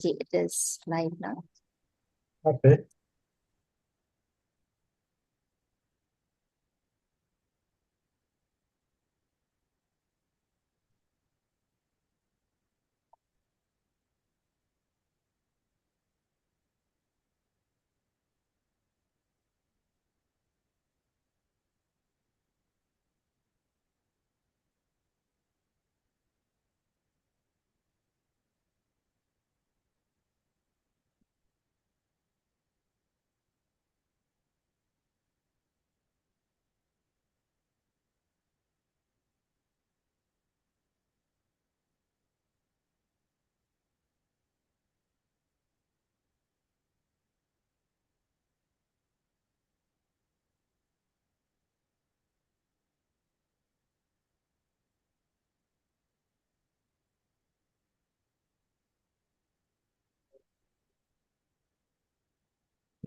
It is live now. Okay.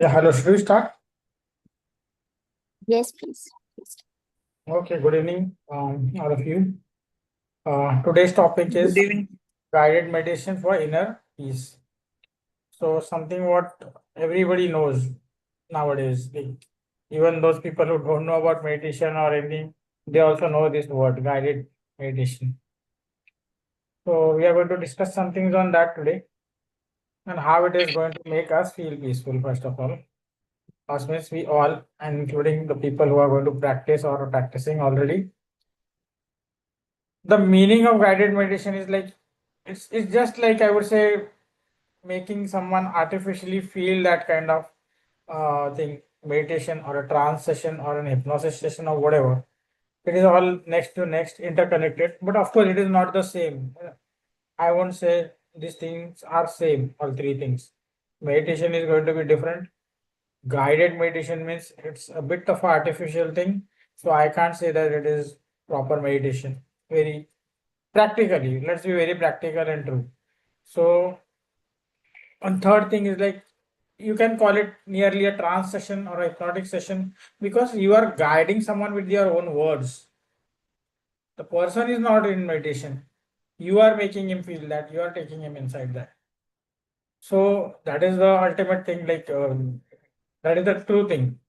Yeah, hello. Should we start? Yes, please. Okay, good evening, all of you. Today's topic is Good evening. guided meditation for inner peace. So something what everybody knows nowadays. Like, even those people who don't know about meditation or anything, they also know this word, guided meditation. So we are going to discuss some things on that today and how it is going to make us feel peaceful, first of all. Us means we all, and including the people who are going to practice or are practicing already. The meaning of guided meditation is like it's just like I would say making someone artificially feel that kind of thing, meditation or a trance session or an hypnosis session or whatever. It is all next to next interconnected, but of course it is not the same. I won't say these things are same, all three things. Meditation is going to be different. Guided meditation means it's a bit of an artificial thing, so I can't say that it is proper meditation. Very practically, let's be very practical and true. So, and third thing is like you can call it nearly a trance session or a hypnotic session because you are guiding someone with your own words. The person is not in meditation. You are making him feel that, you are taking him inside that. So that is the ultimate thing, like that is the true thing.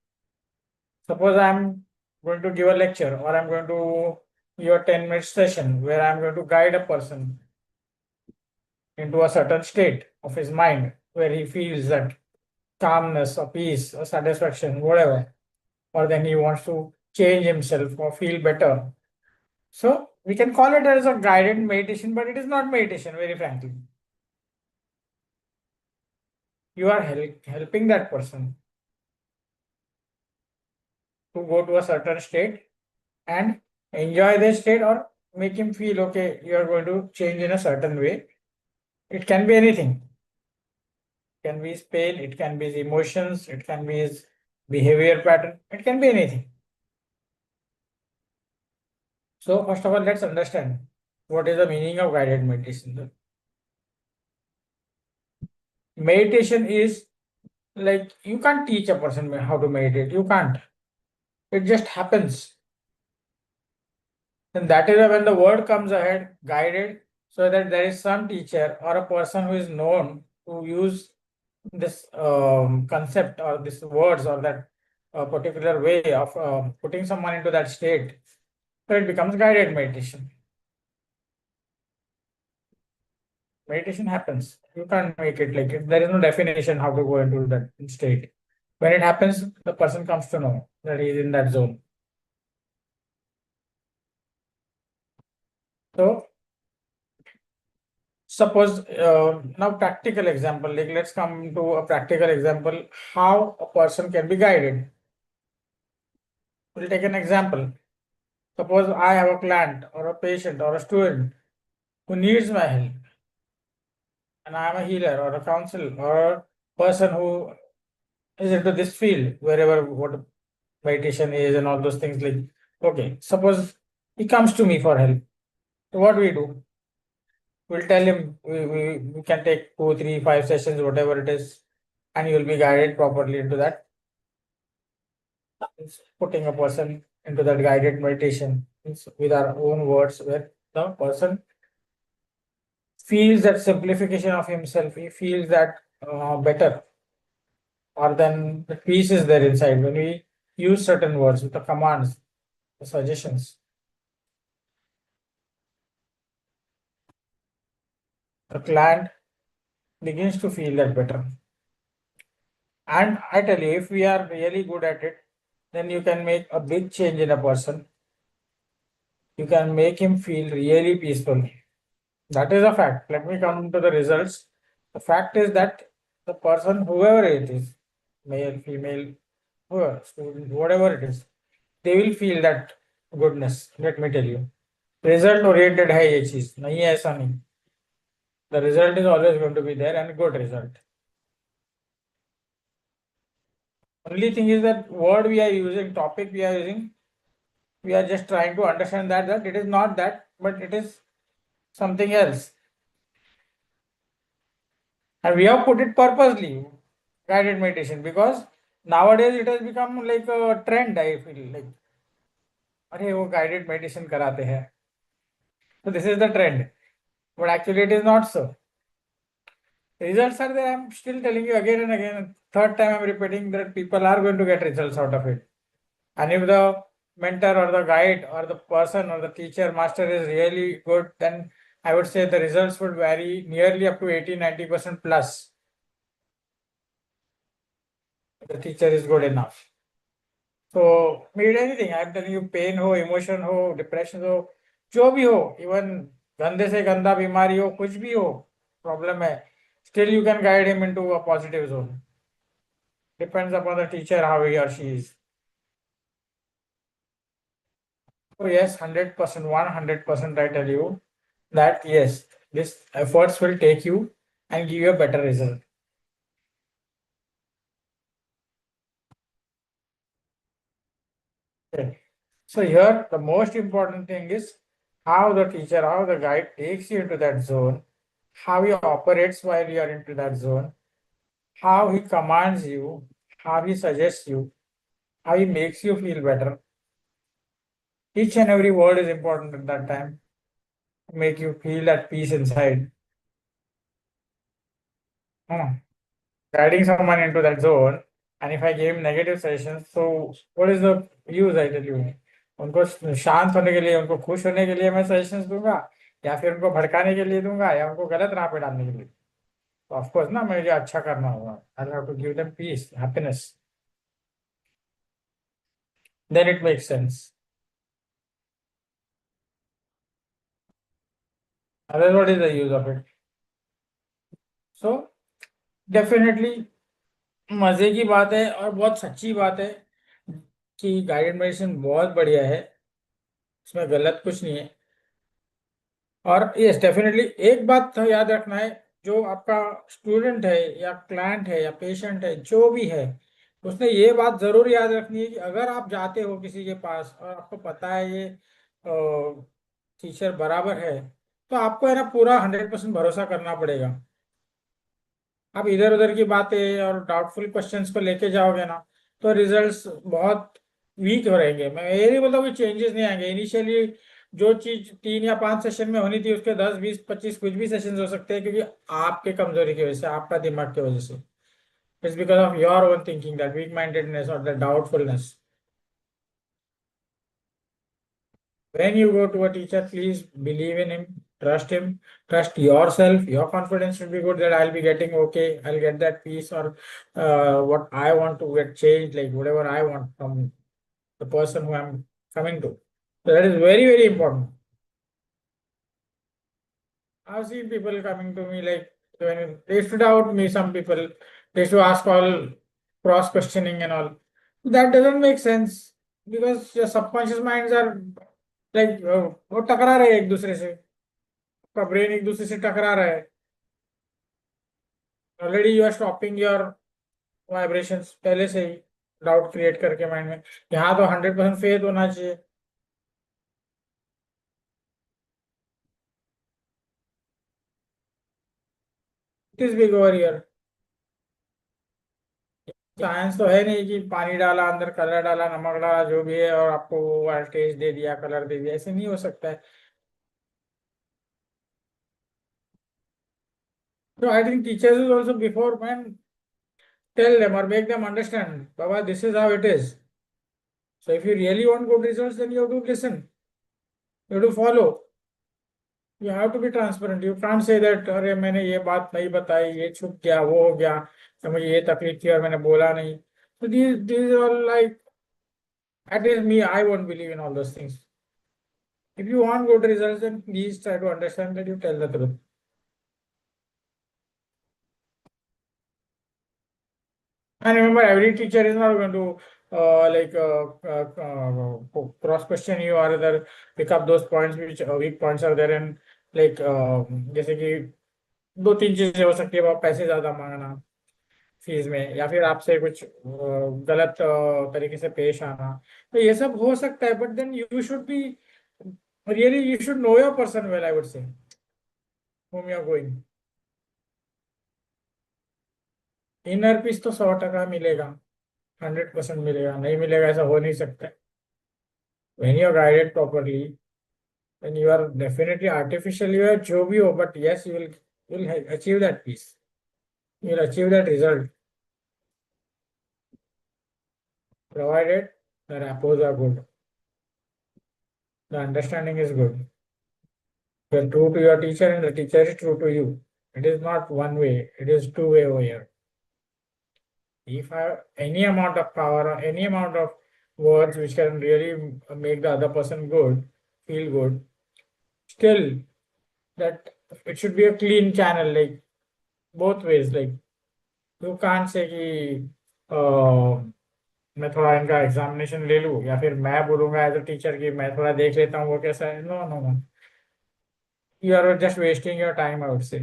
Suppose I'm going to give a lecture or I'm going to give a 10-minute session where I'm going to guide a person into a certain state of his mind where he feels that calmness or peace or satisfaction, whatever, or then he wants to change himself or feel better. So we can call it as a guided meditation, but it is not meditation, very frankly. You are helping that person to go to a certain state and enjoy this state or make him feel okay, you are going to change in a certain way. It can be anything. It can be his pain, it can be his emotions, it can be his behavior pattern, it can be anything. So first of all, let's understand what is the meaning of guided meditation. Meditation is like you can't teach a person how to meditate. You can't. It just happens. And that is when the word comes ahead, guided, so that there is some teacher or a person who is known to use this concept or this words or that particular way of putting someone into that state. So it becomes guided meditation. Meditation happens. You can't make it like it. There is no definition how to go into that state. When it happens, the person comes to know that he is in that zone. So suppose now practical example, like let's come to a practical example how a person can be guided. We'll take an example. Suppose I have a client or a patient or a student who needs my help, and I am a healer or a counselor or a person who is into this field, wherever what meditation is and all those things. Like, okay, suppose he comes to me for help. So what we do? We'll tell him we can take 2, 3, 5 sessions, whatever it is, and you will be guided properly into that. It's putting a person into that guided meditation with our own words, where the person feels that simplification of himself, he feels that better, or then the peace is there inside when we use certain words with the commands, the suggestions. The client begins to feel that better. And I tell you, if we are really good at it, then you can make a big change in a person. You can make him feel really peaceful. That is a fact. Let me come to the results. The fact is that the person, whoever it is, male, female, whoever, student, whatever it is, they will feel that goodness. Let me tell you. Result oriented है ये चीज नहीं है ऐसा नहीं. The result is always going to be there and good result. Only thing is that word we are using, topic we are using, we are just trying to understand that it is not that, but it is something else. And we have put it purposely, guided meditation, because nowadays it has become like a trend, I feel like. अरे वो guided meditation कराते हैं. So this is the trend. But actually it is not so. Results are there. I'm still telling you again and again. Third time I'm repeating that people are going to get results out of it. And if the mentor or the guide or the person or the teacher, master is really good, then I would say the results would vary nearly up to 80-90% plus. The teacher is good enough. So, mean anything. I'm telling you, pain हो, emotion हो, depression हो, जो भी हो, even गंदे से गंदा बीमारी हो, कुछ भी हो, problem है, still you can guide him into a positive zone. Depends upon the teacher how he or she is. So yes, 100%, 100% I tell you that yes, this efforts will take you and give you a better result. Okay. So here the most important thing is how the teacher, how the guide takes you into that zone, how he operates while you are into that zone, how he commands you, how he suggests you, how he makes you feel better. Each and every word is important at that time to make you feel that peace inside. Guiding someone into that zone, and if I give negative suggestions, so what is the use, I tell you? उनको शांत होने के लिए, उनको खुश होने के लिए मैं सजेशंस दूंगा, या फिर उनको भड़काने के लिए दूंगा, या उनको गलत राह पे डालने के लिए. तो ऑफ कोर्स ना मुझे अच्छा करना होगा. I have to give them peace, happiness. Then it makes sense. Otherwise what is the use of it? So definitely मजे की बात है और बहुत सच्ची बात है कि गाइडेड मेडिटेशन बहुत बढ़िया है, इसमें गलत कुछ नहीं है. और यस डेफिनेटली एक बात तो याद रखना है, जो आपका स्टूडेंट है या क्लाइंट है या पेशेंट है जो भी है, उसने ये बात जरूर याद रखनी है कि अगर आप जाते हो किसी के पास और आपको पता है ये टीचर बराबर है, तो आपको है ना पूरा 100% भरोसा करना पड़ेगा. आप इधर उधर की बातें और डाउटफुल क्वेश्चंस को लेके जाओगे ना, तो रिजल्ट्स बहुत वीक हो रहेंगे. मैं ये नहीं बोलता कि चेंजेस नहीं आएंगे. इनिशियली जो चीज 3 या 5 सेशन में होनी थी, उसके 10, 20, 25 कुछ भी सेशन हो सकते हैं, क्योंकि आपके कमजोरी की वजह से, आपका दिमाग की वजह से. It's because of your own thinking, that weak mindedness और the doubtfulness. When you go to a teacher, please believe in him, trust yourself. Your confidence should be good that I'll be getting okay, I'll get that peace, or what I want to get changed, like whatever I want from the person who I'm coming to. So that is very, very important. I've seen people coming to me like when they used to doubt me, some people, they used to ask all cross questioning and all. That doesn't make sense because your subconscious minds are like वो टकरा रहे हैं एक दूसरे से. आपका brain एक दूसरे से टकरा रहा है. Already you are stopping your vibrations पहले से ही, डाउट क्रिएट करके माइंड में. यहाँ तो 100% फेथ होना चाहिए. It is big over here. Science तो है नहीं कि पानी डाला अंदर, कलर डाला, नमक डाला, जो भी है, और आपको वो टेस्ट दे दिया, कलर दे दिया. ऐसे नहीं हो सकता है. So I think teachers is also before, man, tell them or make them understand, Baba, this is how it is. So if you really want good results, then you have to listen. You have to follow. You have to be transparent. You can't say that अरे मैंने ये बात नहीं बताई, ये छुप गया, वो हो गया, तो मुझे ये तकलीफ थी और मैंने बोला नहीं. So these are all like, at least me, I won't believe in all those things. If you want good results, then please try to understand that you tell the truth. And remember, every teacher is not going to cross question you or other pick up those points which weak points are there and like जैसे कि दो तीन चीजें हो सकती है, आप पैसे ज्यादा मांगना फीस में या फिर आपसे कुछ गलत तरीके से पेश आना, तो ये सब हो सकता है. But then you should be really, you should know your person well, I would say, whom you are going. Inner peace तो 100% मिलेगा, 100% मिलेगा, नहीं मिलेगा ऐसा हो नहीं सकता. When you are guided properly, then you are definitely artificially you are जो भी हो, but yes, you will achieve that peace. You will achieve that result, provided the rapports are good, the understanding is good. You are true to your teacher, and the teacher is true to you. It is not one way; it is two-way over here. If I have any amount of power or any amount of words which can really make the other person good, feel good, still that it should be a clean channel, like both ways. Like you can't say कि मैं थोड़ा इनका examination ले लूँ या फिर मैं बोलूंगा एज अ टीचर कि मैं थोड़ा देख लेता हूँ वो कैसा है. No no no, you are just wasting your time, I would say.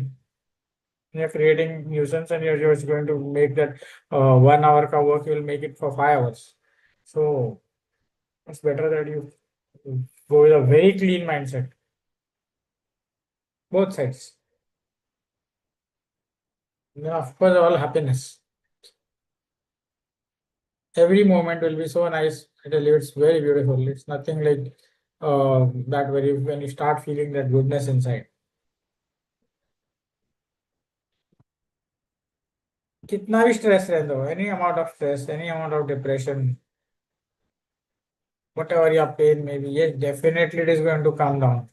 You're creating nuisance and you're just going to make that 1 hour ka work, you'll make it for 5 hours. So it's better that you go with a very clean mindset, both sides. Then of course all happiness. Every moment will be so nice. I tell you, it's very beautiful. It's nothing like that very when you start feeling that goodness inside. कितना भी stress रहे दो, any amount of stress, any amount of depression, whatever your pain may be, yes, definitely it is going to come down.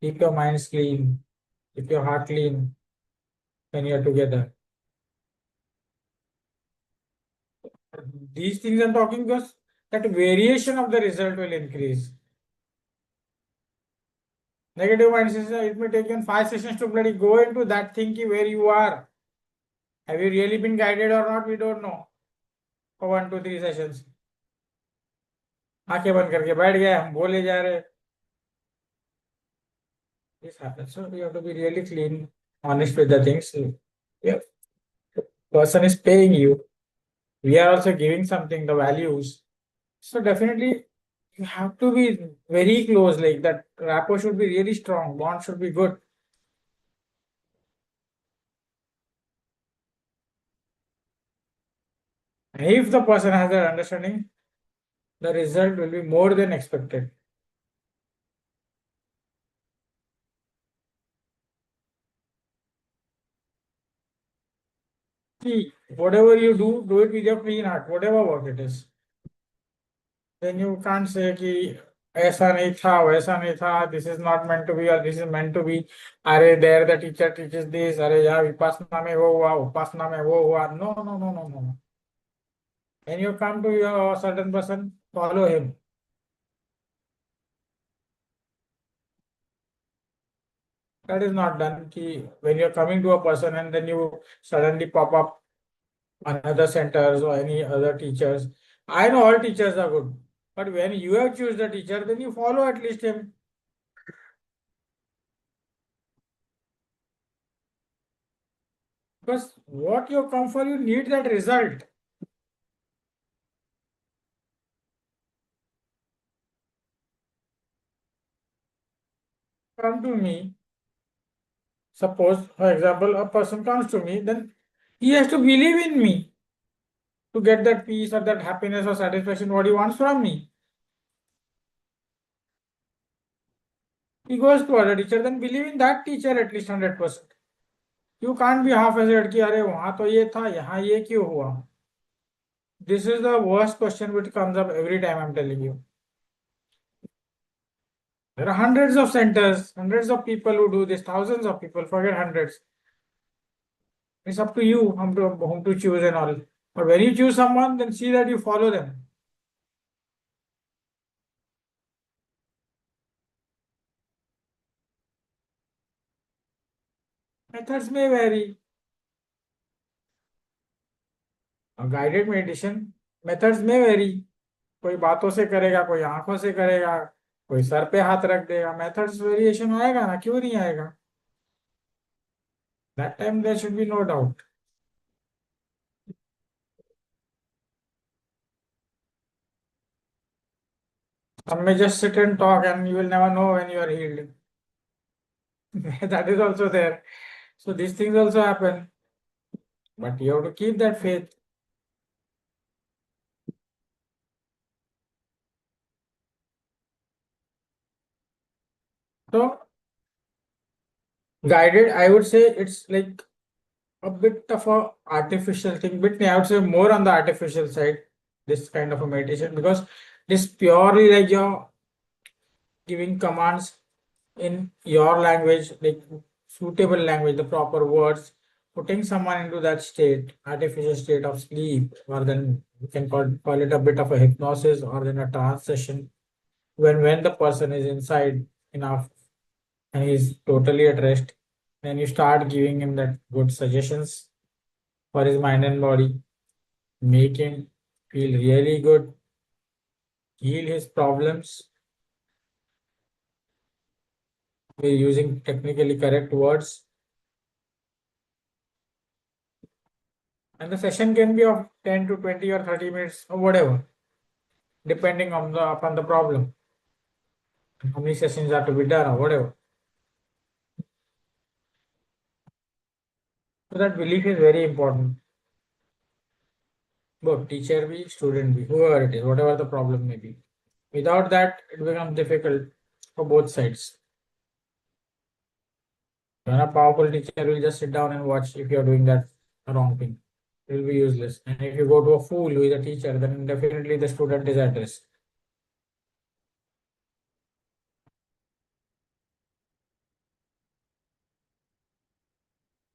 Keep your minds clean, keep your heart clean when you're together. These things I'm talking because that variation of the result will increase. Negative mindset, it may take you 5 sessions to bloody go into that thinking where you are. Have you really been guided or not? We don't know. For 1, 2, 3 sessions. आंखें बंद करके बैठ गए, हम बोले जा रहे. This happens. So you have to be really clean, honest with the things. Yeah. The person is paying you. We are also giving something, the values. So definitely you have to be very close, like that rapport should be really strong, bond should be good. And if the person has that understanding, the result will be more than expected. See, whatever you do it with your clean heart, whatever work it is. Then you can't say कि ऐसा नहीं था, वैसा नहीं था, this is not meant to be or this is meant to be. अरे there the teacher teaches this, अरे यार विपासना में वो हुआ, उपासना में वो हुआ. No, no, no, no, no. When you come to your certain person, follow him. That is not done. Ki when you're coming to a person and then you suddenly pop up another centers or any other teachers. I know all teachers are good, but when you have choose the teacher, then you follow at least him. Because what you come for, you need that result. Come to me. Suppose, for example, a person comes to me, then he has to believe in me to get that peace or that happiness or satisfaction what he wants from me. he goes to other teacher, then believe in that teacher at least 100%. You can't be half-assed कि अरे वहां तो ये था यहाँ ये क्यों हुआ. This is the worst question which comes up every time, I'm telling you. There are hundreds of centers, hundreds of people who do this, thousands of people, forget hundreds. It's up to you whom to choose and all. But when you choose someone, then see that you follow them. Methods may vary. A guided meditation methods may vary. कोई बातों से करेगा, कोई आंखों से करेगा, कोई sir पे हाथ रख देगा. मेथड्स वेरिएशन आएगा ना, क्यों नहीं आएगा? That time there should be no doubt. Some may just sit and talk and you will never know when you are healed. That is also there. So these things also happen. But you have to keep that faith. So guided, I would say it's like a bit of a artificial thing, but I would say more on the artificial side, this kind of a meditation, because this purely like you're giving commands in your language, like suitable language, the proper words, putting someone into that state, artificial state of sleep, or then we can call it a bit of a hypnosis or then a trance session. When the person is inside enough and he's totally at rest, then you start giving him that good suggestions for his mind and body, make him feel really good, heal his problems. We're using technically correct words. And the session can be of 10 to 20 or 30 minutes or whatever, depending on upon the problem. How many sessions are to be done or whatever. So that belief is very important. Both teacher be, student be, whoever it is, whatever the problem may be. Without that, it becomes difficult for both sides. When a powerful teacher will just sit down and watch if you're doing that wrong thing. It will be useless. And if you go to a fool who is a teacher, then definitely the student is at risk.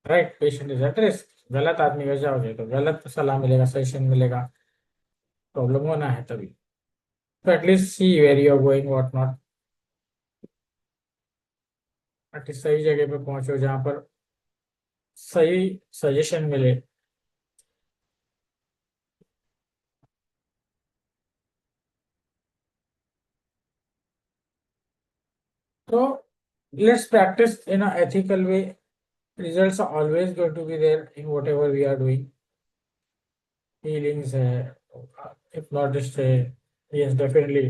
Right, patient is at risk. गलत आदमी का जाओगे तो गलत सलाह मिलेगा, suggestion मिलेगा, problem होना है तभी. तो at least see where you are going what not. At least सही जगह पे पहुंचो जहां पर सही सजेशन मिले. तो let's practice in an ethical way. Results are always going to be there in whatever we are doing. Healings है, hypnotist है, yes definitely.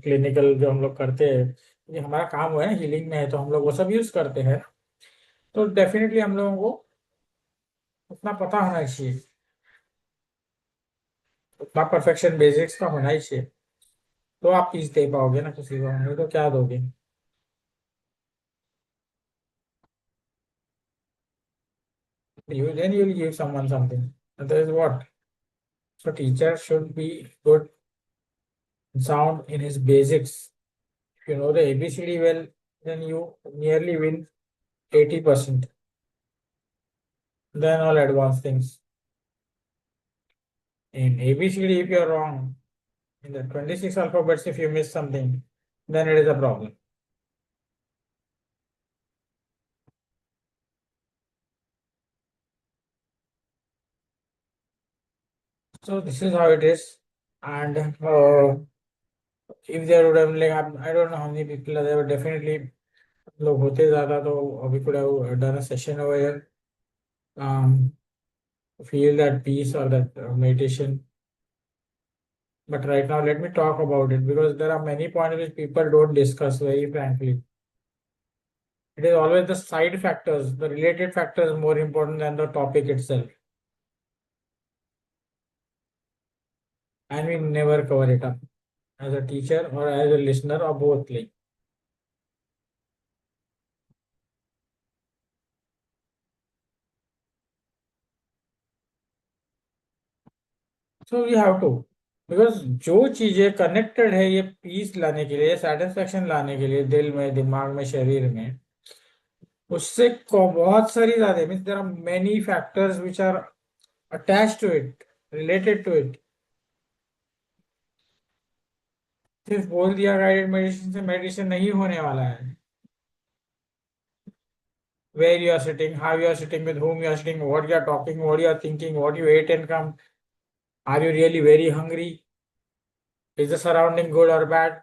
क्लिनिकल जो हम लोग करते हैं, ये हमारा काम हुआ है ना, हीलिंग में है, तो हम लोग वो सब यूज करते हैं. तो डेफिनेटली हम लोगों को उतना पता होना चाहिए, उतना परफेक्शन बेसिक्स का होना ही चाहिए, तो आप पीस दे पाओगे ना किसी को, नहीं तो क्या दोगे. You then you'll give someone something. And that is what. So teacher should be good, sound in his basics. If you know the ABCD well, then you nearly win 80%. Then all advanced things. In ABCD, if you're wrong, in the 26 alphabets, if you miss something, then it is a problem. So this is how it is. And if there would have like I don't know how many people are there, but definitely लोग होते ज्यादा, तो we could have done a session over here. Feel that peace or that meditation. But right now, let me talk about it, because there are many points which people don't discuss very frankly. It is always the side factors, the related factors more important than the topic itself. And we never cover it up as a teacher or as a listener or both. Like, So we have to, because जो चीजें connected है ये piece लाने के लिए, satisfaction लाने के लिए दिल में, दिमाग में, शरीर में, उससे बहुत सारी ज्यादा means there are many factors which are attached to it, related to it. सिर्फ बोल दिया गाइडेड मेडिटेशन से मेडिटेशन नहीं होने वाला है. Where you are sitting, how you are sitting, with whom you are sitting, what you are talking, what you are thinking, what you ate and come. Are you really very hungry? Is the surrounding good or bad?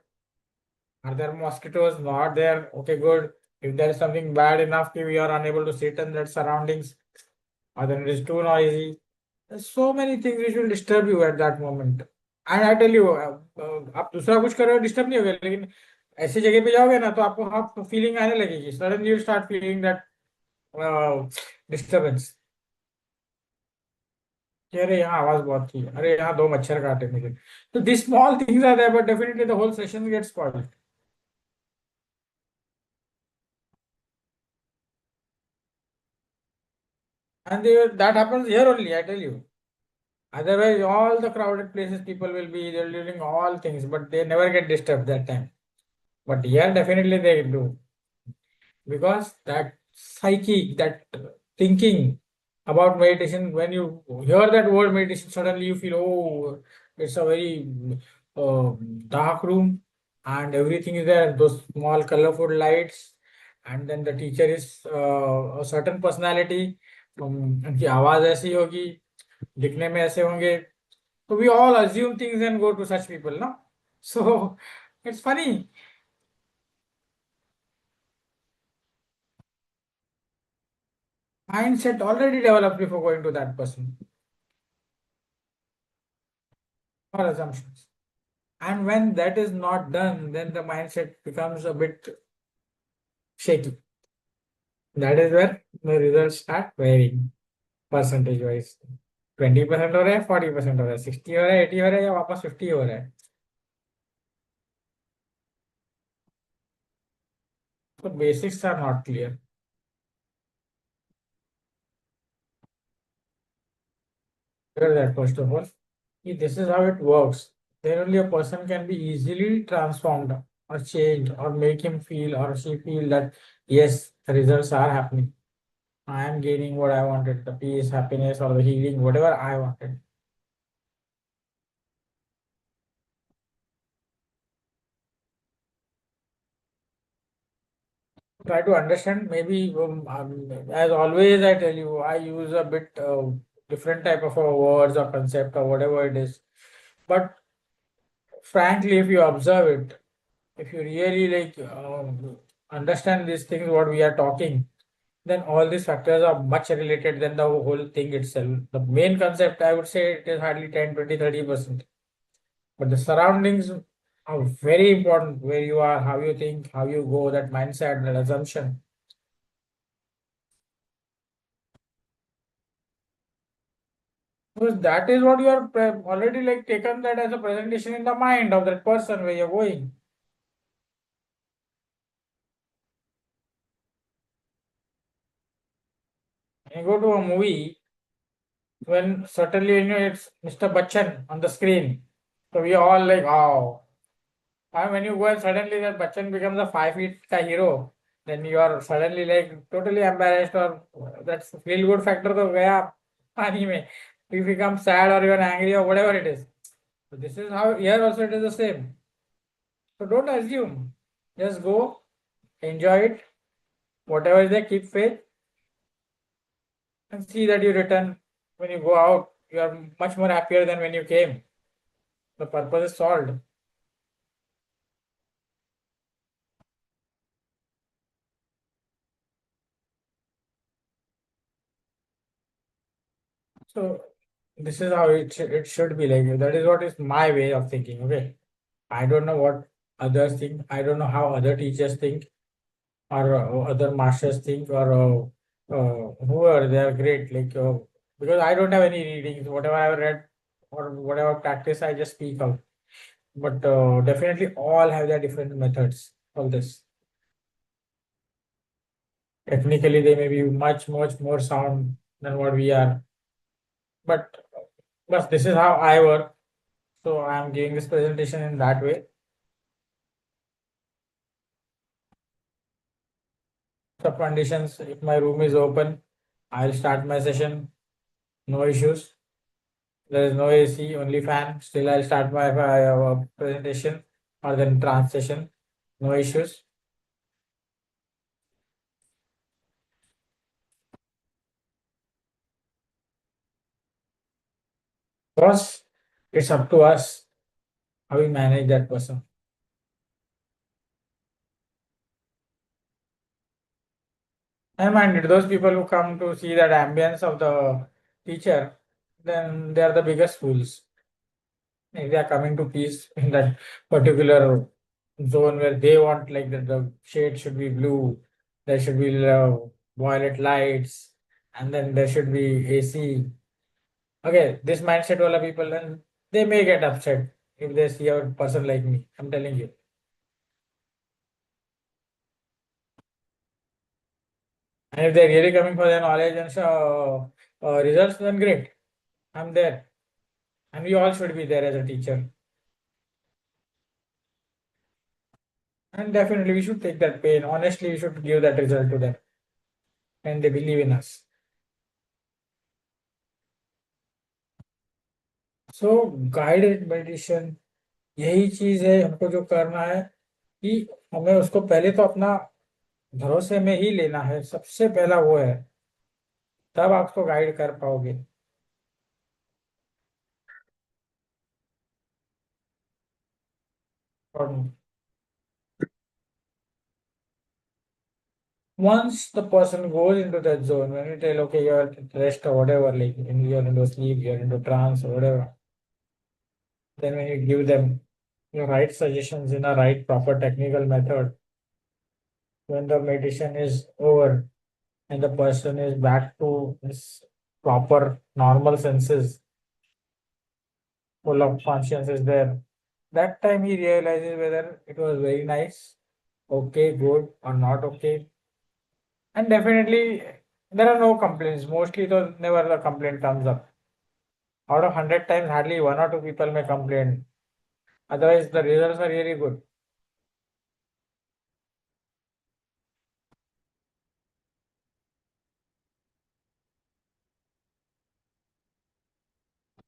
Are there mosquitoes? Not there. Okay, good. If there is something bad enough, if you are unable to sit in that surroundings, or then it is too noisy. There's so many things which will disturb you at that moment. And I tell you, आप दूसरा कुछ कर रहे हो disturb नहीं होगा, लेकिन ऐसी जगह पे जाओगे ना तो आपको आप फीलिंग आने लगेगी. Suddenly you start feeling that disturbance. अरे यहाँ आवाज बहुत थी, अरे यहाँ दो मच्छर काटे मुझे. तो this small things are there, but definitely the whole session gets spoiled. And that happens here only, I tell you. Otherwise, all the crowded places, people will be they're doing all things, but they never get disturbed that time. But here, definitely they do, because that psyche, that thinking about meditation, when you hear that word meditation, suddenly you feel, oh, it's a very dark room, and everything is there. Those small colorful lights, and then the teacher is a certain personality. उनकी आवाज ऐसी होगी, दिखने में ऐसे होंगे. So we all assume things and go to such people, no? So it's funny. Mindset already developed before going to that person, or assumptions. And when that is not done, then the mindset becomes a bit shaky. That is where the results start varying percentage wise. 20% हो रहा है, 40% हो रहा है, 60 हो रहा है, 80 हो रहा है, या वापस 50 हो रहा है. So basics are not clear. Clear that first of all. This is how it works. Then only a person can be easily transformed or changed or make him feel or she feel that yes, the results are happening. I am gaining what I wanted, the peace, happiness, or the healing, whatever I wanted. Try to understand. Maybe as always, I tell you, I use a bit different type of words or concept or whatever it is. But frankly, if you observe it, if you really like understand these things, what we are talking, then all these factors are much related than the whole thing itself. The main concept, I would say, it is hardly 10, 20, 30%. But the surroundings are very important. Where you are, how you think, how you go, that mindset, that assumption. Because that is what you are already like taken that as a presentation in the mind of that person where you're going. When you go to a movie, when certainly you know it's Mr. Bachchan on the screen. So we are all like, oh. And when you go and suddenly that Bachchan becomes a 5 feet ka hero, then you are suddenly like totally embarrassed, or that's feel good factor to gaya pani mein. You become sad or you are angry or whatever it is. So this is how here also it is the same. So don't assume. Just go, enjoy it. Whatever is there, keep faith and see that you return. When you go out, you are much more happier than when you came. The purpose is solved. So this is how it should be like. That is what is my way of thinking. Okay. I don't know what others think. I don't know how other teachers think, or other masters think, or whoever they are great. Like because I don't have any readings. Whatever I have read or whatever practice, I just speak out. But definitely all have their different methods. All this. Technically, they may be much more sound than what we are. But but this is how I work. So I am giving this presentation in that way. Sub conditions, if my room is open, I'll start my session, no issues. There is no AC, only fan. Still, I'll start my presentation or then trance session, no issues. Because it's up to us how we manage that person. And mind it, those people who come to see that ambience of the teacher, then they are the biggest fools. If they are coming to peace in that particular zone where they want like the shade should be blue, there should be violet lights, and then there should be AC. Okay, this mindset wala people, then they may get upset if they see a person like me. I'm telling you. And if they're really coming for their knowledge and results, then great. I'm there. And we all should be there as a teacher. And definitely we should take that pain. Honestly, we should give that result to them. And they believe in us. So guided meditation यही चीज है हमको जो करना है कि हमें उसको पहले तो अपना भरोसे में ही लेना है, सबसे पहला वो है, तब आप उसको गाइड कर पाओगे. और once the person goes into that zone, when you tell okay you're at rest or whatever, like you're into sleep, you're into trance or whatever, then when you give them your right suggestions in a right proper technical method, when the meditation is over and the person is back to his proper normal senses, full of conscience is there, that time he realizes whether it was very nice, okay, good, or not okay. And definitely there are no complaints. Mostly though never the complaint comes up. Out of 100 times, hardly one or two people may complain. Otherwise, the results are really good.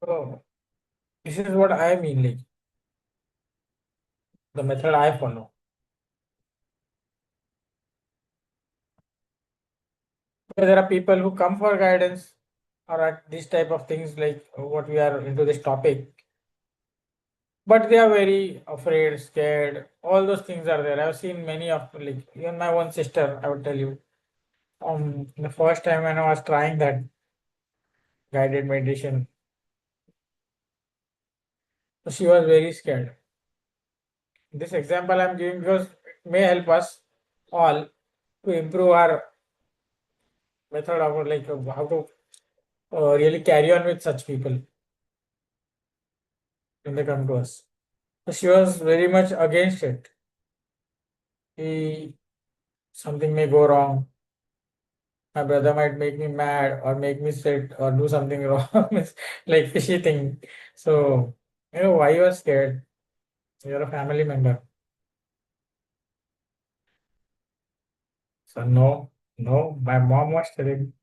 So this is what I mean, like the method I follow. Because there are people who come for guidance or at these type of things like what we are into this topic, but they are very afraid, scared. All those things are there. I've seen many of like even my own sister. I would tell you, the first time when I was trying that guided meditation, so she was very scared. This example I'm giving because it may help us all to improve our method of like how to really carry on with such people when they come to us. So she was very much against it. He, something may go wrong. My brother might make me mad or make me sit or do something wrong. It's like fishy thing. So, why you are scared? You're a family member. So no, no, my mom was telling.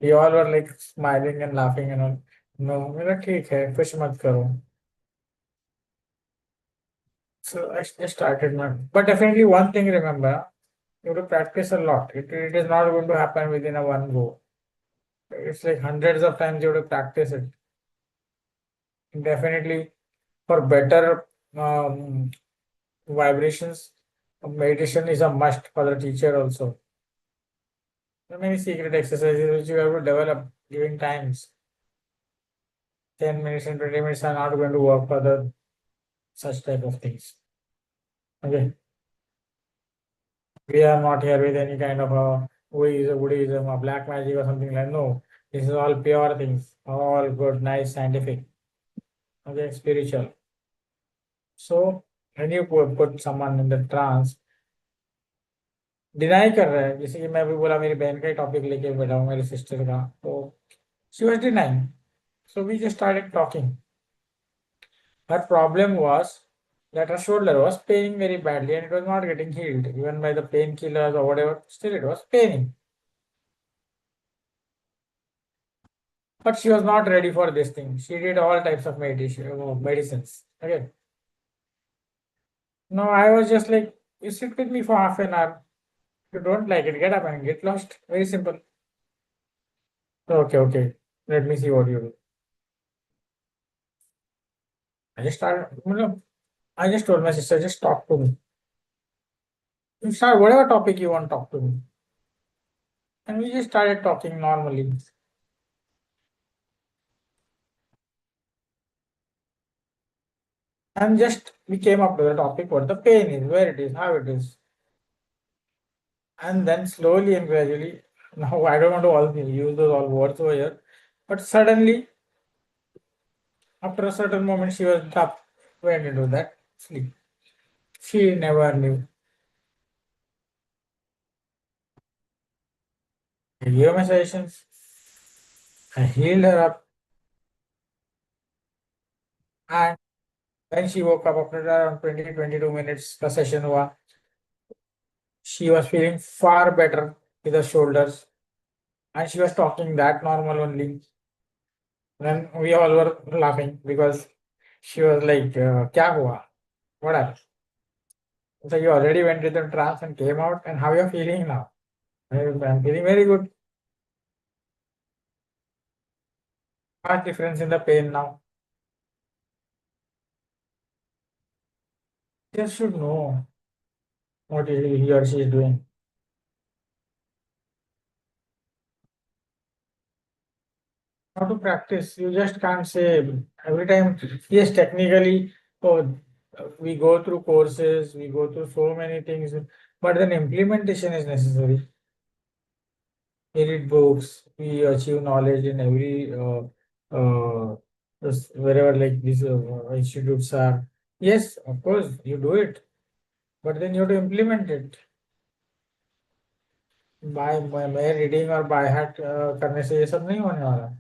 We all were like smiling and laughing and all. No, ठीक है, कुछ मत करो. So I just started my, but definitely one thing remember, you have to practice a lot. It is not going to happen within a one go. It's like hundreds of times you have to practice it. Definitely for better vibrations, meditation is a must for the teacher also. There are many secret exercises which you have to develop giving times. 10 minutes and 20 minutes are not going to work for the such type of things. Okay. We are not here with any kind of a Buddhism or black magic or something like no. This is all pure things, all good, nice, scientific. Okay, spiritual. So when you put someone in the trance, deny कर रहा है, जैसे कि मैं अभी बोला मेरी बहन का ही टॉपिक लेके बैठा हूँ, मेरी सिस्टर का, तो she was denying So we just started talking. Her problem was that her shoulder was paining very badly and it was not getting healed, even by the painkillers or whatever, still it was paining. But she was not ready for this thing. She did all types of meditation, medicines. Okay. No, I was just like, you sit with me for half an hour. If you don't like it, get up and get lost. Very simple. Okay, okay. Let me see what you do. I just started, I just told my sister, just talk to me. You start whatever topic you want, talk to me. And we just started talking normally. And just we came up to the topic what the pain is, where it is, how it is. And then slowly and gradually, now I don't want to all use those all words over here, but suddenly, after a certain moment, she was up, went into that sleep. She never knew. I gave my suggestions, I healed her up, and when she woke up after around 20-22 minutes, the session was, she was feeling far better with her shoulders, and she was talking that normal only. Then we all were laughing because she was like, "Kya hua? What happened?" So you already went into the trance and came out, and how you're feeling now? I'm feeling very good. What difference in the pain now? Just should know what he or she is doing. How to practice? You just can't say every time. Yes, technically, oh, we go through courses, we go through so many things, but then implementation is necessary. We read books, we achieve knowledge in every wherever like these institutes are. Yes, of course, you do it, but then you have to implement it. by mere reading और by heart करने से ये सब नहीं होने वाला.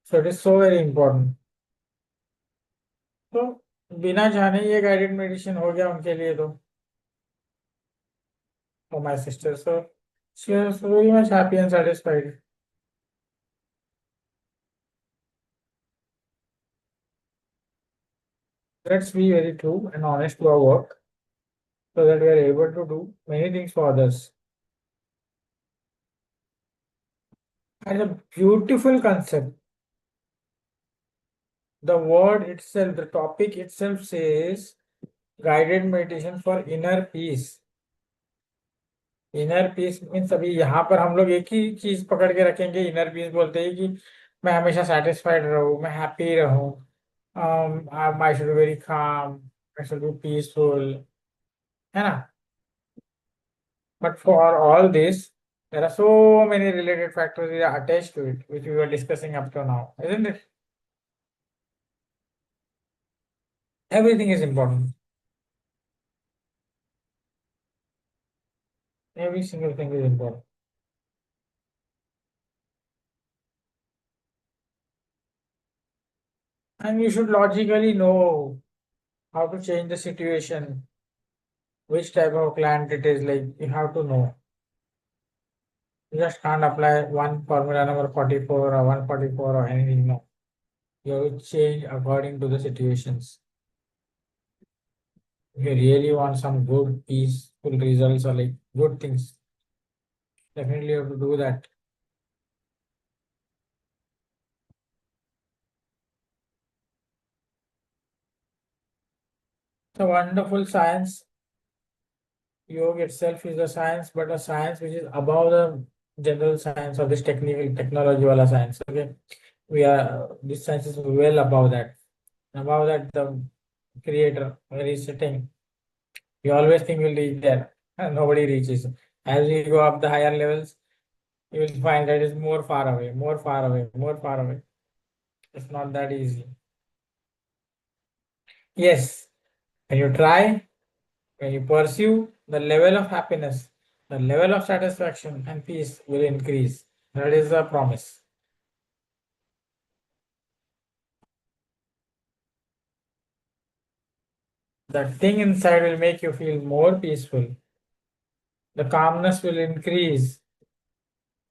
So it is so very important. तो बिना जाने ये गाइडेड मेडिटेशन हो गया उनके लिए तो. For my sister, so she was very much happy and satisfied. Let's be very true and honest to our work so that we are able to do many things for others. And a beautiful concept. The word itself, the topic itself says guided meditation for inner peace. Inner peace means अभी यहाँ पर हम लोग एक ही चीज पकड़ के रखेंगे. इनर पीस बोलते हैं कि मैं हमेशा सेटिस्फाइड रहूँ, मैं हैप्पी रहूँ, I should be very calm, I should be peaceful, है ना. But for all this there are so many related factors that are attached to it, which we were discussing up to now, isn't it? Everything is important. Every single thing is important. And you should logically know how to change the situation, which type of client it is. Like, you have to know. You just can't apply one formula number 44 or 144 or anything. No. You have to change according to the situations. If you really want some good, peaceful results or like good things, definitely you have to do that. The wonderful science. Yoga itself is a science, but a science which is above the general science or this technical technology wala science. Okay. This science is well above that. Above that, the creator where he's sitting, you always think will reach there, and nobody reaches. As we go up the higher levels, you will find that it's more far away, more far away, more far away. It's not that easy. Yes, when you try, when you pursue, the level of happiness, the level of satisfaction and peace will increase. That is the promise. That thing inside will make you feel more peaceful. The calmness will increase.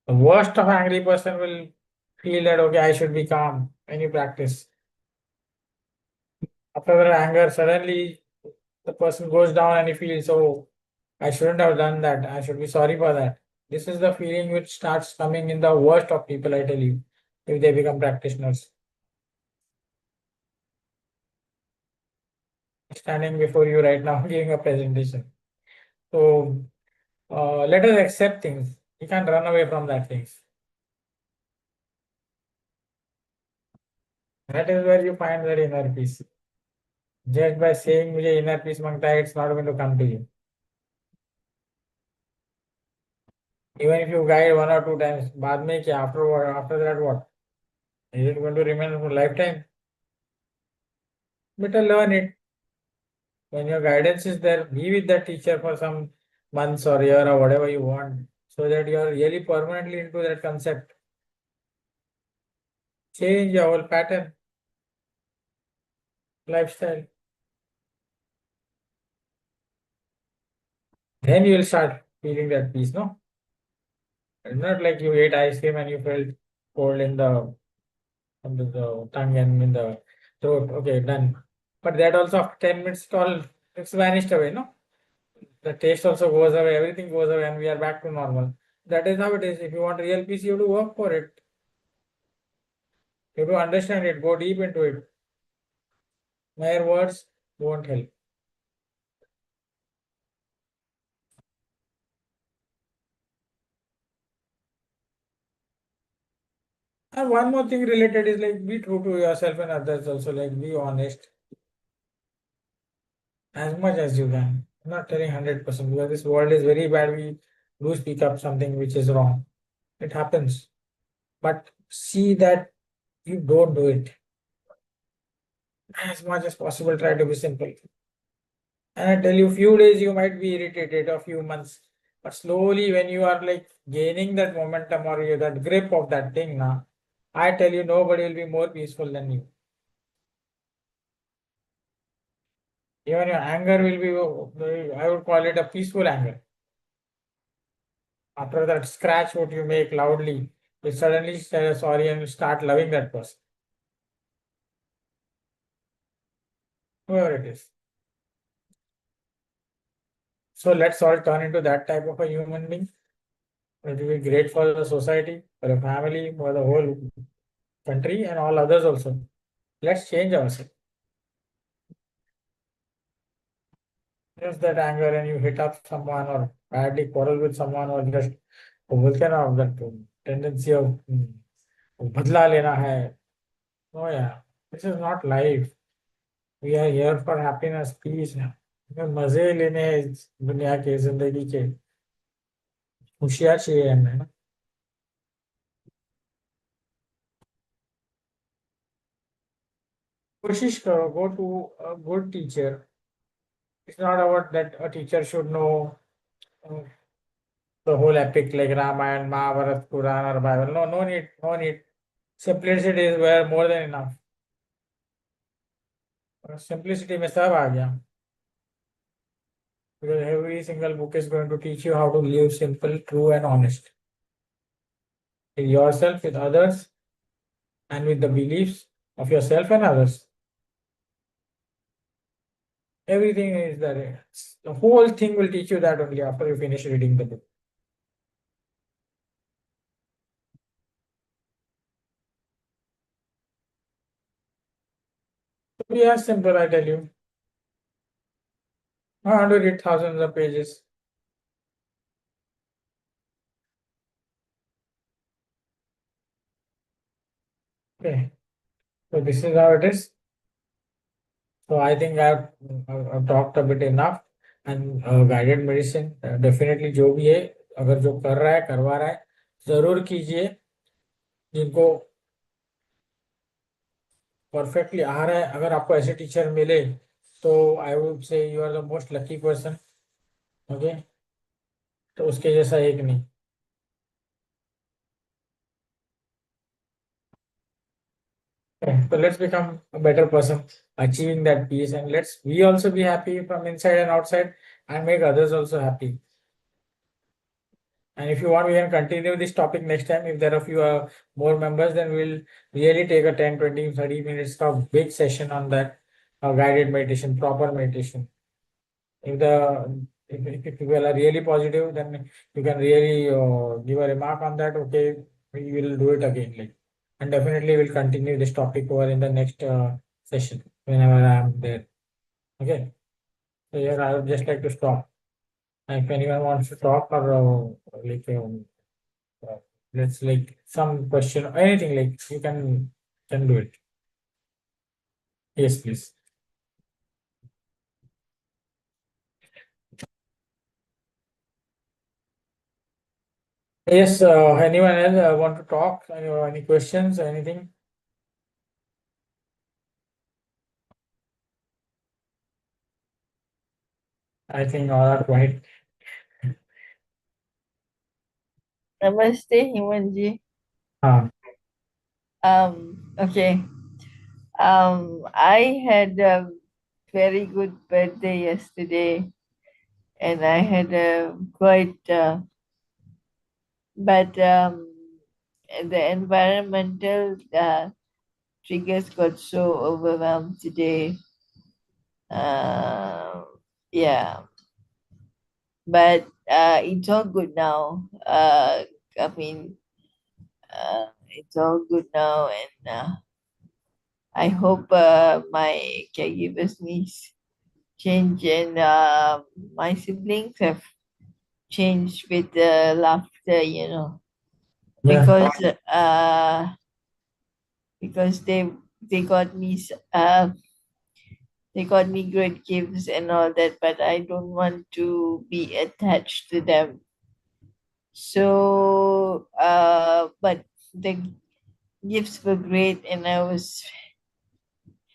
The worst of angry person will feel that okay, I should be calm when you practice. After the anger, suddenly the person goes down and he feels, oh, I shouldn't have done that. I should be sorry for that. This is the feeling which starts coming in the worst of people, I tell you, if they become practitioners. Standing before you right now, giving a presentation. So let us accept things. You can't run away from that things. That is where you find that inner peace. Just by saying मुझे inner peace मांगता है, it's not going to come to you. Even if you guide 1 or 2 times, बाद में क्या? After that what? Is it going to remain for lifetime? Better learn it. When your guidance is there, be with that teacher for some months or year or whatever you want, so that you are really permanently into that concept. Change your whole pattern, lifestyle. Then you will start feeling that peace, no? It's not like you ate ice cream and you felt cold in under the tongue and in the throat. Okay, done. But that also after 10 minutes all it's vanished away, no? The taste also goes away, everything goes away, and we are back to normal. That is how it is. If you want real peace, you have to work for it. You have to understand it, go deep into it. Mere words won't help. And one more thing related is like be true to yourself and others also, like be honest as much as you can. I'm not telling 100% because this world is very bad. We do speak up something which is wrong. It happens. But see that you don't do it. As much as possible, try to be simple. And I tell you, few days you might be irritated, or few months. But slowly, when you are like gaining that momentum or that grip of that thing, now, I tell you, nobody will be more peaceful than you. Even your anger will be, I would call it a peaceful anger. After that scratch, what you make loudly, you suddenly say sorry and you start loving that person, whoever it is. So let's all turn into that type of a human being. It will be great for the society, for the family, for the whole country, and all others also. Let's change ourselves. Just that anger and you hit up someone or badly quarrel with someone or just वो बोलते हैं ना that tendency of बदला लेना है. No, yeah, this is not life. We are here for happiness, peace. हमें मजे लेने हैं इस दुनिया के जिंदगी के. होशियार चाहिए हमें ना. कोशिश करो, go to a good teacher. It's not about that a teacher should know uh, the whole epic like Ramayana, Mahabharata, Quran or Bible. No, no need, no need. Simplicity is where more than enough. Simplicity में सब आ गया. Because every single book is going to teach you how to live simple, true, and honest. With yourself, with others, and with the beliefs of yourself and others. Everything is there. The whole thing will teach you that only after you finish reading the book. So be as simple, I tell you. I want to read thousands of pages. Okay. So this is how it is. So I think I've talked a bit enough. And guided medicine definitely जो भी है, अगर जो कर रहा है करवा रहा है जरूर कीजिए. जिनको परफेक्टली आ रहा है, अगर आपको ऐसे टीचर मिले तो I would say you are the most lucky person. Okay, तो उसके जैसा एक नहीं. Okay, so let's become a better person, achieving that peace, and let's we also be happy from inside and outside, and make others also happy. And if you want, we can continue this topic next time. If there are few more members, then we'll really take a 10, 20, 30 minutes of big session on that guided meditation, proper meditation. If the if people are really positive, then you can really give a remark on that. Okay, we will do it again. Like, and definitely we'll continue this topic over in the next session whenever I am there. Okay. So here I would just like to stop. And if anyone wants to talk or like uh, let's like some question or anything, like you can do it. Yes, please. Yes, anyone else want to talk? Any questions? Anything? I think all are quite. Namaste, Himanji. Uh, Okay. I had a very good birthday yesterday, and I had a quite, but the environmental triggers got so overwhelmed today. Um, yeah, but it's all good now. I mean, it's all good now, and I hope my caregivers needs change, and my siblings have changed with the laughter, yeah. because because they got me they got me great gifts and all that, but I don't want to be attached to them. So but the gifts were great, and I was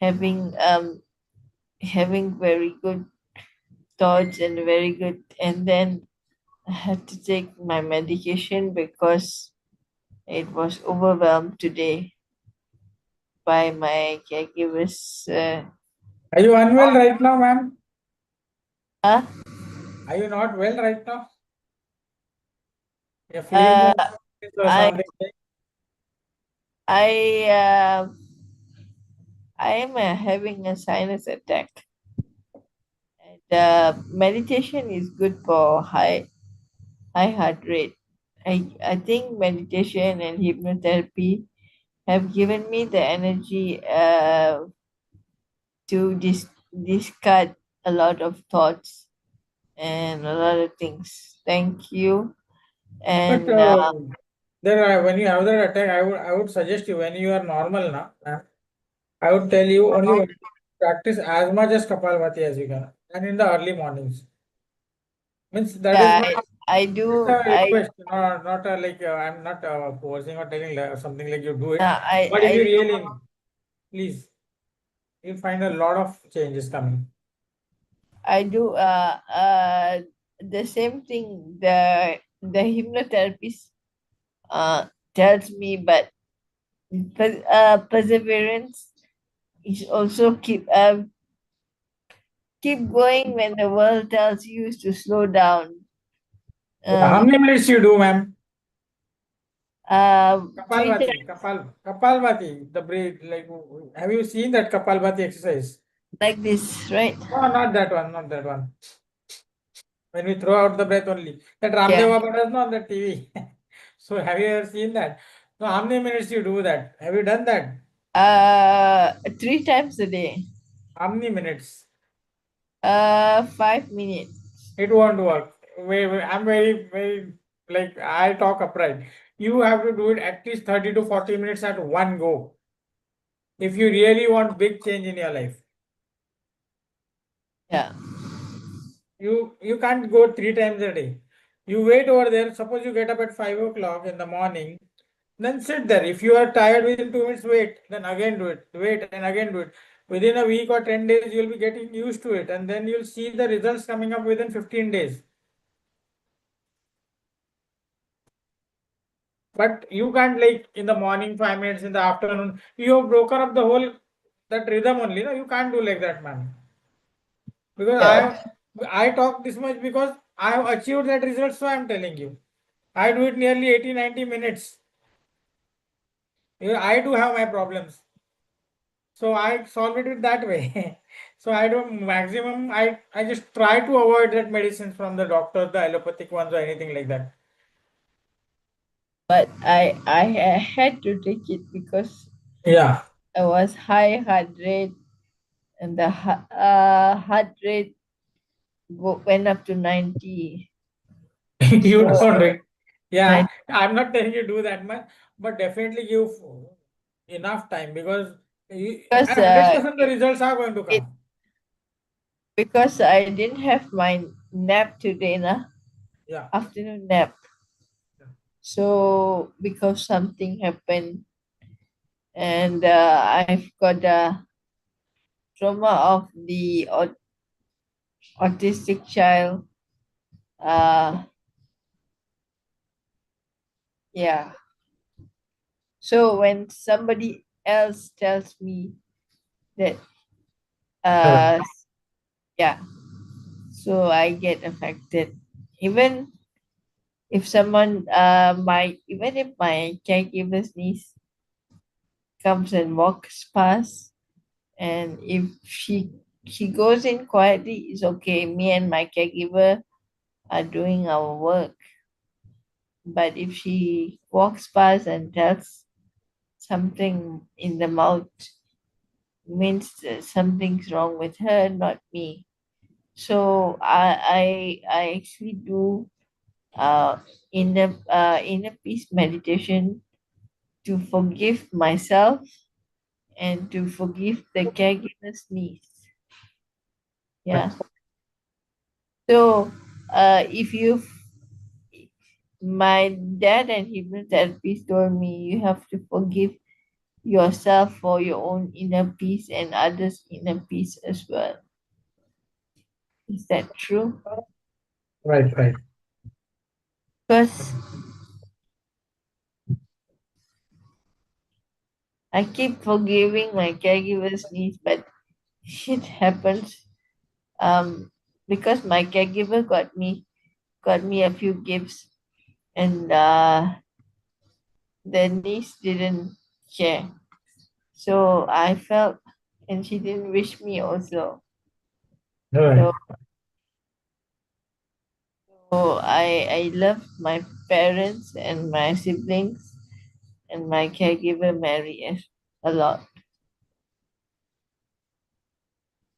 having having very good thoughts and very good, and then I had to take my medication because it was overwhelmed today by my caregivers. Are you unwell right now, ma'am? Uh, Are you not well right now? You're feeling uh, or I something? I I am having a sinus attack. And, meditation is good for high heart rate. I think meditation and hypnotherapy have given me the energy to discard a lot of thoughts and a lot of things. Thank you. But And there are, when you have that attack, I would suggest you when you are normal now, I would tell you only one, practice as much as Kapalbhati as you can, and in the early mornings. Means that is yeah, not I just do. a request, not like I'm not forcing or telling something like you do it. But if you I really, please, you'll find a lot of changes coming. do the same thing the hypnotherapist uh tells me, but perseverance is also keep going when the world tells you to slow down. Yeah, how Um, many minutes you do, ma'am? Three Kapalbhati, times Kapalbhati, the breathe. Like, have you seen that Kapalbhati exercise? like this, right? No, not that one, not that one. When we throw out the breath only. That Yeah. Ramdev Baba does not on the TV. So have you ever seen that? So how many minutes you do that? Have you done that? 3 times a day. How many minutes? 5 minutes. It won't work. I'm very, like, I talk upright. You have to do it at least 30 to 40 minutes at one go. If you really want big change in your life. Yeah. You can't go 3 times a day. You wait over there. Suppose you get up at 5 o'clock in the morning, then sit there. If you are tired within 2 minutes, wait. Then again do it. Wait and again do it. Within a week or 10 days, you'll be getting used to it, and then you'll see the results coming up within 15 days. But you can't like in the morning 5 minutes, in the afternoon. You have broken up the whole that rhythm only. No, you can't do like that, man. Because Yeah, I talk this much because I have achieved that result, so I'm telling you. I do it nearly 80-90 minutes. I do have my problems. So I solve it with that way. So I do maximum I just try to avoid that medicines from the doctor, the allopathic ones or anything like that. but I had to take it because Yeah. I was high heart rate, and the heart rate went up to 90. You So don't read. Yeah, 90, I'm not telling you do that much, but definitely give enough time because because 100% the results are going to it come. because I didn't have my nap today, na Yeah. afternoon nap. So because something happened, and I've got a trauma of the autistic child. Uh, yeah. So when somebody else tells me that, Right. uh, yeah, so I get affected. Even if someone, even if my caregiver's niece comes and walks past, and if she goes in quietly, it's okay. Me and my caregiver are doing our work. But if she walks past and tells something in the mouth, means that something's wrong with her, not me. So I actually do uh inner peace meditation to forgive myself and to forgive the caregiver's needs. Yeah. Right. So if you my dad and hypnotherapist told me you have to forgive yourself for your own inner peace and others' inner peace as well. Is that true? Right. Right. Because I keep forgiving my caregiver's needs, but shit happens. Because my caregiver got me a few gifts, and the niece didn't share. So I felt, and she didn't wish me also. Right. So, I love my parents and my siblings and my caregiver Mary a lot.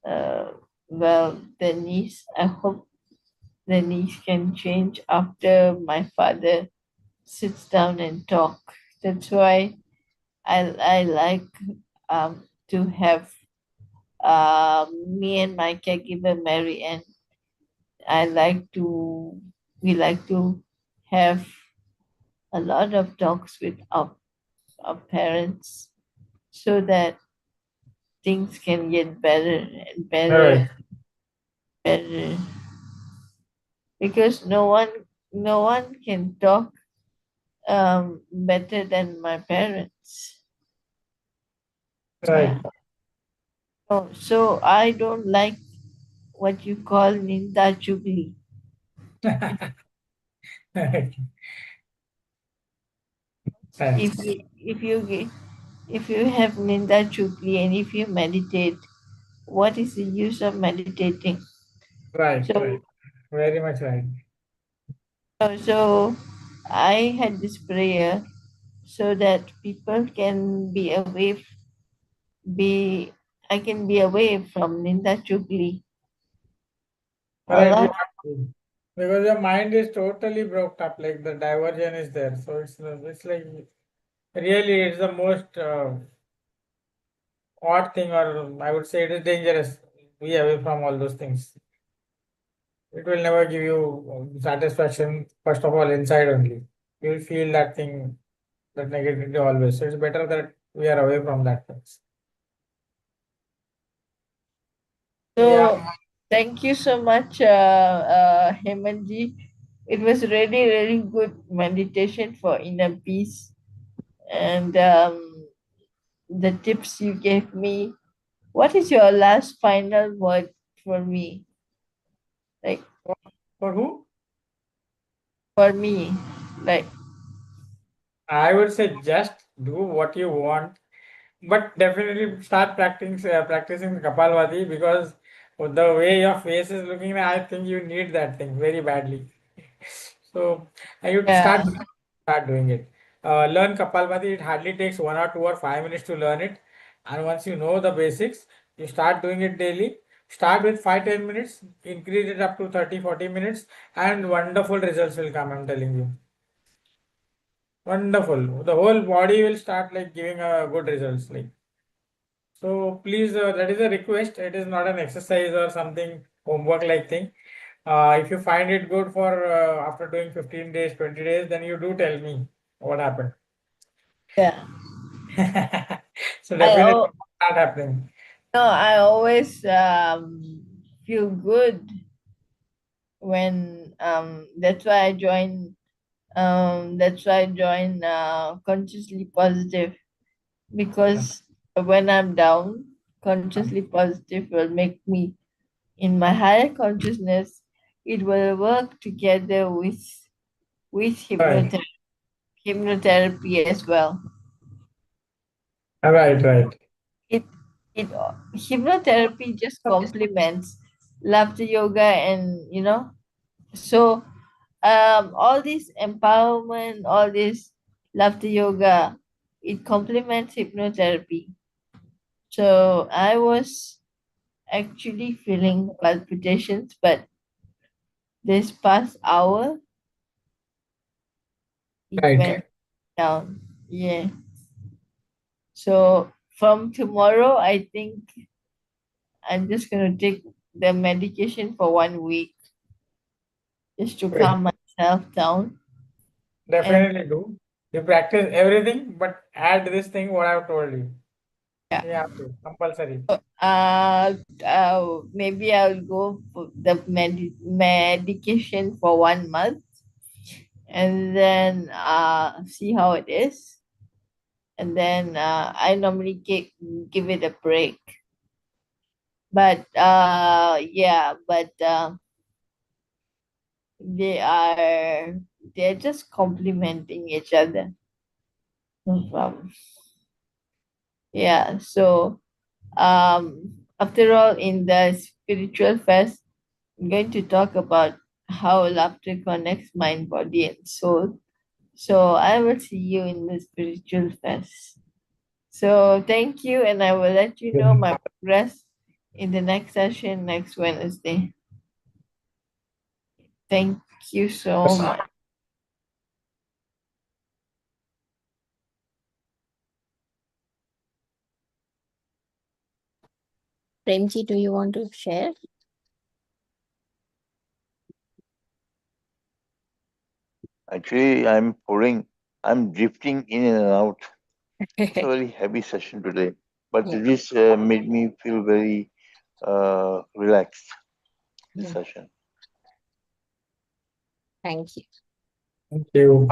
Uh, well, the niece, I hope the niece can change after my father sits down and talk. That's why I like to have me and my caregiver Mary, and I like to we like to have a lot of talks with our parents so that things can get better and better, Right. better, because no one can talk better than my parents. Yeah. Right. So I don't like what you call Ninda Chugli. Right. Right. If you have Ninda Chugli and if you meditate, what is the use of meditating? Right. So Very much right. so I had this prayer so that people can be I can be away from Ninda Chugli. A Right. You lot. have to. Because your mind is totally broke up, like the diversion is there. So it's like really it's the most odd thing, or I would say it is dangerous. Be away from all those things. It will never give you satisfaction, first of all, inside only. You will feel that thing, that negativity always. So it's better that we are away from that things. So yeah, So thank you so much, Hemanji. it was really, really good meditation for inner peace. And the tips you gave me. What is your last final word for me? Like For who? for me, like I would say just do what you want, but definitely start practicing Kapalvati, because the way your face is looking, I think you need that thing very badly. So I would yeah, start doing it. Learn Kapalbhati. It hardly takes 1 or 2 or 5 minutes to learn it, and once you know the basics, you start doing it daily. Start with 5-10 minutes, increase it up to 30-40 minutes, and wonderful results will come. I'm telling you, wonderful. The whole body will start like giving a good results. Like, so, please, that is a request. It is not an exercise or something homework like thing. If you find it good for after doing 15 days, 20 days, then you do tell me what happened. yeah. So I definitely al- start happening. no, I always feel good when that's why I join consciously positive, because when I'm down, consciously positive will make me in my higher consciousness. It will work together with Right, hypnotherapy as well. right, right. It it hypnotherapy just complements laughter yoga, and so all this empowerment, all this laughter yoga, it complements hypnotherapy. So I was actually feeling palpitations, but this past hour it went Right. down. Yeah. So from tomorrow, I think I'm just gonna take the medication for 1 week just to Great. calm myself down. And Definitely do. You practice everything, but add this thing what I've told you. You yeah, have to compulsory. maybe I'll go for the medication for 1 month, and then see how it is. And then I normally give it a break. But they are they're just complementing each other. No problem. Yeah. So after all, in the spiritual fest, I'm going to talk about how laughter connects mind, body, and soul. So I will see you in the spiritual fest. So thank you, and I will let you know my progress in the next session next Wednesday. Thank you so much. Premji, do you want to share? Actually, I'm drifting in and out. It's a very heavy session today, but Yeah. this made me feel very relaxed. This Yeah. session. Thank you. Thank you.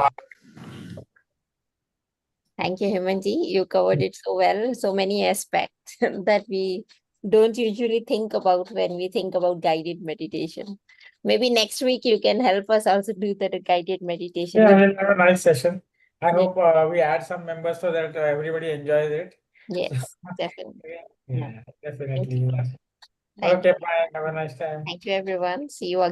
Thank you, Hemanji. You covered it so well, so many aspects that we don't usually think about when we think about guided meditation. Maybe next week you can help us also do that guided meditation Yeah, with. we'll have a nice session. I Yeah. hope we add some members so that everybody enjoys it. So, Yes, definitely. Yeah. yeah, Thank definitely. you. Yeah. Thank Okay, you. bye. Have a nice time. Thank you, everyone. See you again.